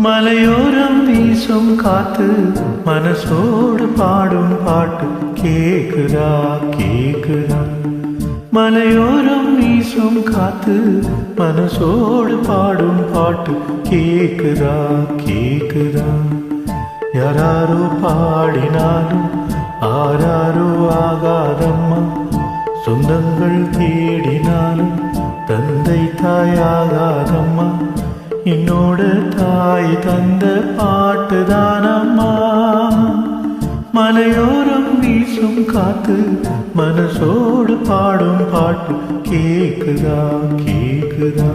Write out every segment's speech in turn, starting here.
மலையோரம் வீசும் காத்து மனசோடு பாடும் பாட்டு கேக்குதா கேக்குதா. மலையோரம் வீசும் காத்து மனசோடு பாடும் பாட்டு கேக்குதா கேக்குதா. யாராரோ பாடினாலும் ஆராரோ ஆகாதம்மா. சொந்தங்கள் தேடினாலும் தந்தை தாயாகாதம்மா. என்னோட தாய் தந்த பாட்டுதானம்மா. மலையோரம் வீசும் காத்து மனசோடு பாடும் பாட்டு கேக்குதா கேக்குதா.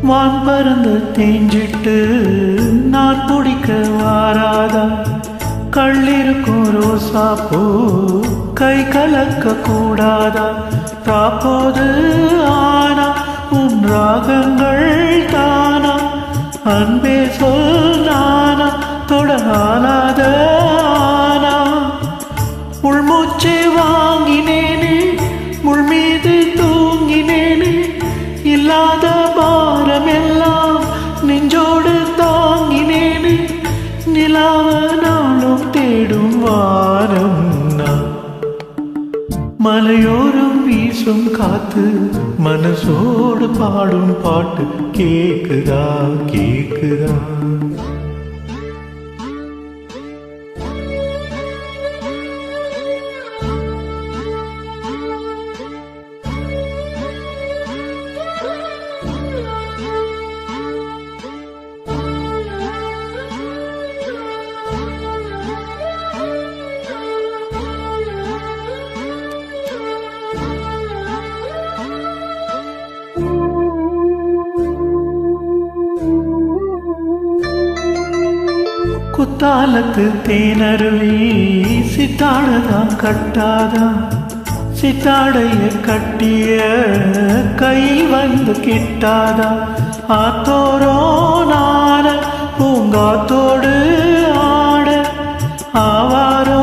வான் பறந்து தேஞ்சிட்டு நான் பிடிக்க வாராதா. கள்ளிருக்கும் ரோசா பூ கை கலக்க கூடாதா. தாப்போது ஆனா உன் ராகங்கள் தானா. அன்பே சொல் நானா தொடராத ஆனா. உள்மூச்சு வாங்கினேனே முள் மீது தூங்கினேனே. இல்லாத பாரமெல்லாம் நெஞ்சோடு தாங்கினேனே. நிலாவ நாளும் தேடும் வாரம் நான். மலையோரம் வீசும் காத்து மனசோடு பாடும் பாட்டு கேக்குதா கேக்குதா. குத்தாலத்து தேனருவி சித்தாடதான் கட்டாதா. சித்தாடைய கட்டிய கையில் வந்து கிட்டாதா. ஆத்தோரோ நாட பூங்காத்தோடு ஆட. ஆவாரோ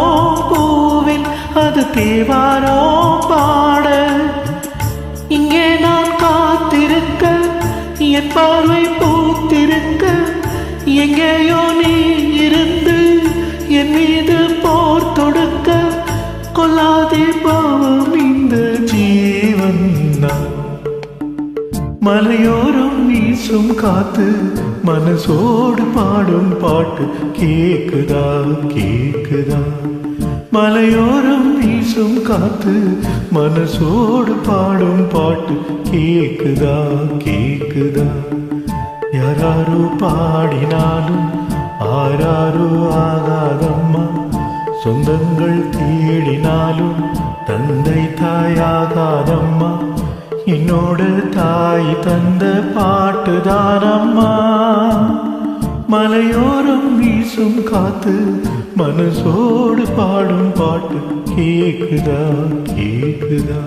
பூவில் அது தேவாரோ பாட. இங்கே நான் காத்திருக்க என் பார்வை பூத்திருக்க. எங்கேயோ நீ இருந்து என் மீது போர் தொடுக்க. கொல்லாதே பாவம் இந்த ஜீவன். மலையோரம் வீசும் காத்து மனசோடு பாடும் பாட்டு கேக்குதா கேக்குதா. மலையோரம் வீசும் காத்து மனசோடு பாடும் பாட்டு கேக்குதா கேக்குதா. யாராரோ பாடினாலும் ஆராரோ ஆகாதம்மா. சொந்தங்கள் தேடினாலும் தந்தை தாயாகாதம்மா. என்னோட தாய் தந்த பாட்டுதானம்மா. மலையோரம் வீசும் காத்து மனசோடு பாடும் பாட்டு கேக்குதா கேக்குதா.